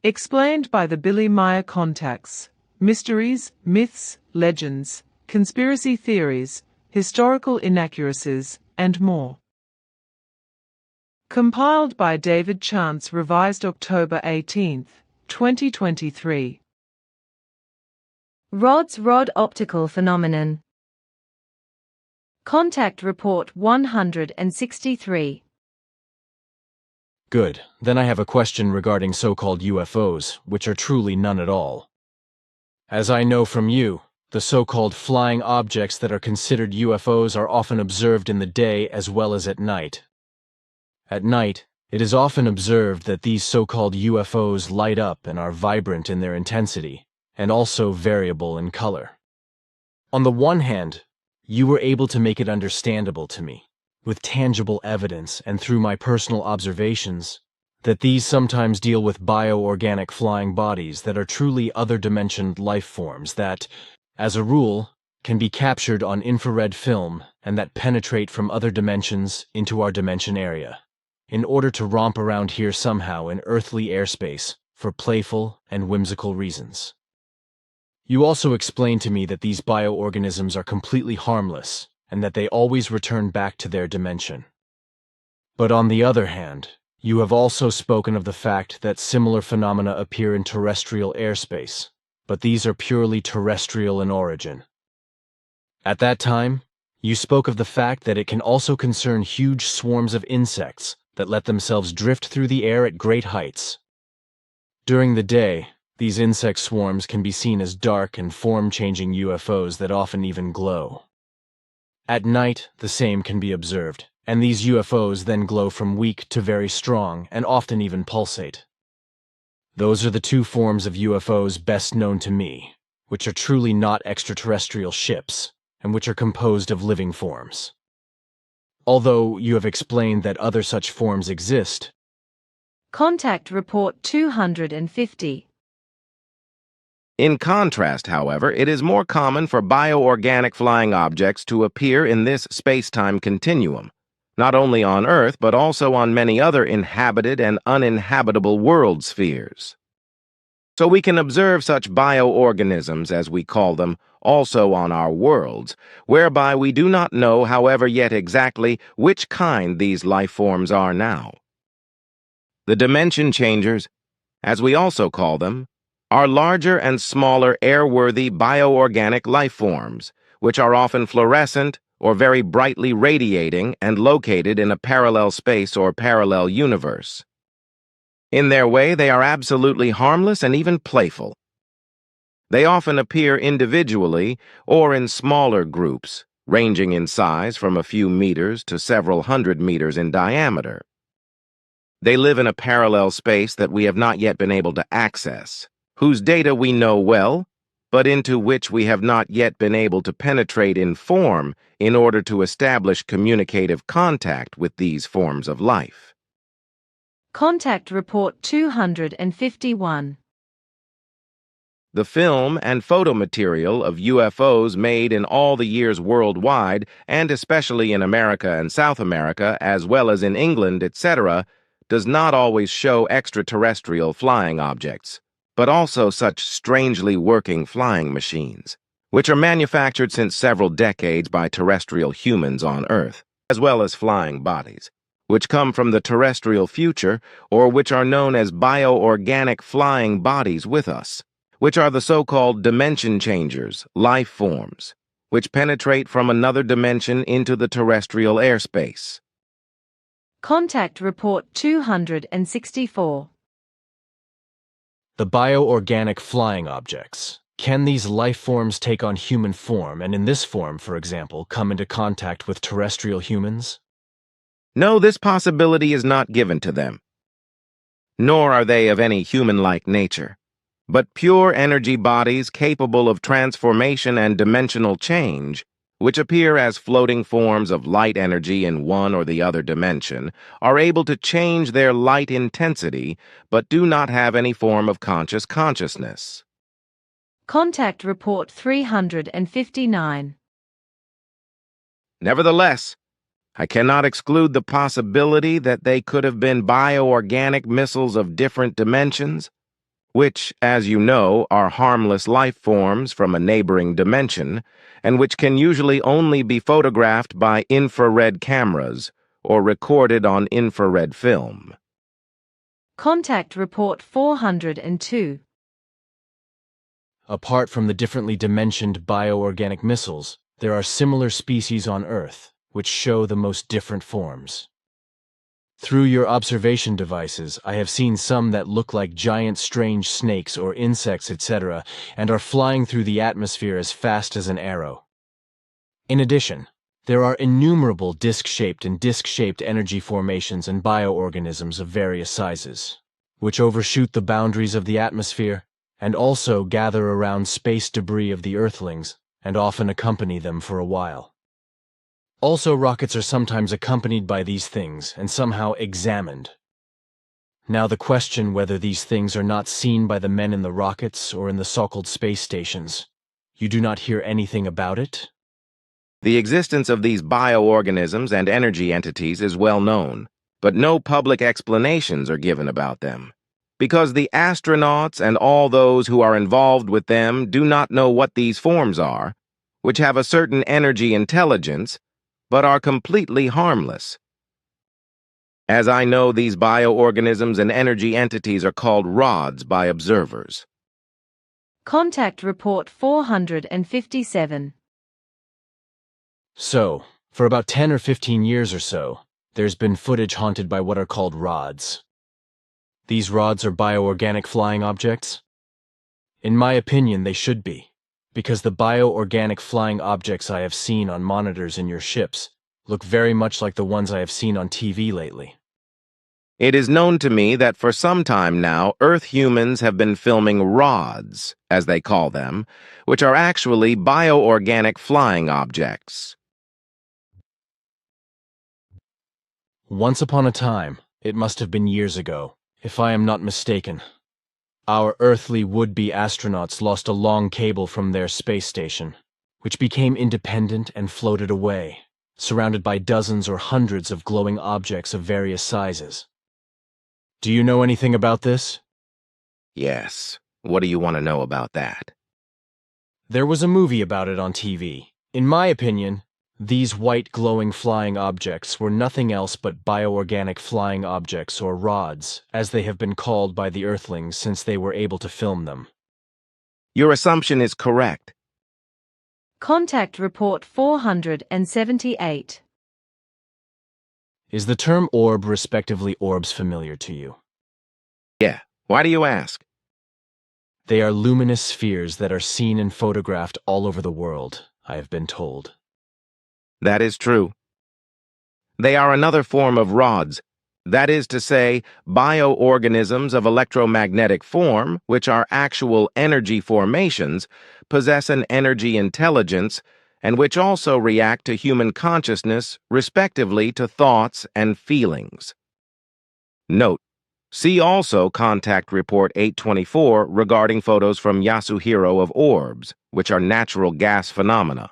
Explained by the Billy Meier Contacts. Mysteries, myths, legends, conspiracy theories, historical inaccuracies, and more. Compiled by David Chance, revised October 18, 2023. Rod optical phenomenon. Contact Report 163. Good. Then I have a question regarding so-called UFOs, which are truly none at all. As I know from you, the so-called flying objects that are considered UFOs are often observed in the day as well as at night. At night, it is often observed that these so-called UFOs light up and are vibrant in their intensity, and also variable in color. On the one hand, you were able to make it understandable to me, with tangible evidence and through my personal observations, that these sometimes deal with bioorganic flying bodies that are truly other-dimensioned life forms that, as a rule, can be captured on infrared film and that penetrate from other dimensions into our dimension area, in order to romp around here somehow in earthly airspace for playful and whimsical reasons. You also explained to me that these bioorganisms are completely harmless and that they always return back to their dimension. But on the other hand, you have also spoken of the fact that similar phenomena appear in terrestrial airspace, but these are purely terrestrial in origin. At that time, you spoke of the fact that it can also concern huge swarms of insects that let themselves drift through the air at great heights. During the day, these insect swarms can be seen as dark and form-changing UFOs that often even glow. At night, the same can be observed, and these UFOs then glow from weak to very strong and often even pulsate. Those are the two forms of UFOs best known to me, which are truly not extraterrestrial ships, and which are composed of living forms. Although you have explained that other such forms exist. Contact Report 250. In contrast, however, it is more common for bioorganic flying objects to appear in this space-time continuum, not only on Earth but also on many other inhabited and uninhabitable world spheres. So we can observe such bioorganisms, as we call them, also on our worlds, whereby we do not know, however, yet exactly which kind these life forms are now. The dimension changers, as we also call them, are larger and smaller airworthy bioorganic life forms, which are often fluorescent or very brightly radiating and located in a parallel space or parallel universe. In their way, they are absolutely harmless and even playful. They often appear individually or in smaller groups, ranging in size from a few meters to several hundred meters in diameter. They live in a parallel space that we have not yet been able to access, whose data we know well, but into which we have not yet been able to penetrate in form in order to establish communicative contact with these forms of life. Contact Report 251. The film and photo material of UFOs made in all the years worldwide, and especially in America and South America, as well as in England, etc., does not always show extraterrestrial flying objects, but also such strangely working flying machines, which are manufactured since several decades by terrestrial humans on Earth, as well as flying bodies, which come from the terrestrial future, or which are known as bioorganic flying bodies with us, which are the so-called dimension changers, life forms, which penetrate from another dimension into the terrestrial airspace. Contact Report 264. The bioorganic flying objects. Can these life forms take on human form and in this form, for example, come into contact with terrestrial humans? No, this possibility is not given to them. Nor are they of any human-like nature, but pure energy bodies capable of transformation and dimensional change, which appear as floating forms of light energy in one or the other dimension, are able to change their light intensity, but do not have any form of conscious consciousness. Contact Report 359. Nevertheless, I cannot exclude the possibility that they could have been bioorganic missiles of different dimensions, which, as you know, are harmless life forms from a neighboring dimension, and which can usually only be photographed by infrared cameras or recorded on infrared film. Contact Report 402. Apart from the differently dimensioned bioorganic missiles, there are similar species on Earth, which show the most different forms. Through your observation devices, I have seen some that look like giant strange snakes or insects, etc., and are flying through the atmosphere as fast as an arrow. In addition, there are innumerable disc-shaped and disc-shaped energy formations and bioorganisms of various sizes, which overshoot the boundaries of the atmosphere and also gather around space debris of the Earthlings and often accompany them for a while. Also, rockets are sometimes accompanied by these things and somehow examined. Now the question whether these things are not seen by the men in the rockets or in the so-called space stations. You do not hear anything about it? The existence of these bioorganisms and energy entities is well known, but no public explanations are given about them, because the astronauts and all those who are involved with them do not know what these forms are, which have a certain energy intelligence, but are completely harmless. As I know, these bioorganisms and energy entities are called rods by observers. Contact Report 457. So, for about 10 or 15 years or so, there's been footage haunted by what are called rods. These rods are bioorganic flying objects? In my opinion, they should be, because the bioorganic flying objects I have seen on monitors in your ships look very much like the ones I have seen on TV lately. It is known to me that for some time now, Earth humans have been filming rods, as they call them, which are actually bioorganic flying objects. Once upon a time, it must have been years ago, if I am not mistaken, our earthly would-be astronauts lost a long cable from their space station, which became independent and floated away, surrounded by dozens or hundreds of glowing objects of various sizes. Do you know anything about this? Yes. What do you want to know about that? There was a movie about it on TV. In my opinion, these white glowing flying objects were nothing else but bioorganic flying objects, or rods, as they have been called by the Earthlings since they were able to film them. Your assumption is correct. Contact Report 478. Is the term orb respectively orbs familiar to you? Yeah. Why do you ask? They are luminous spheres that are seen and photographed all over the world, I have been told. That is true. They are another form of rods, that is to say, bioorganisms of electromagnetic form, which are actual energy formations, possess an energy intelligence, and which also react to human consciousness, respectively to thoughts and feelings. Note: see also Contact Report 824 regarding photos from Yasuhiro of orbs, which are natural gas phenomena.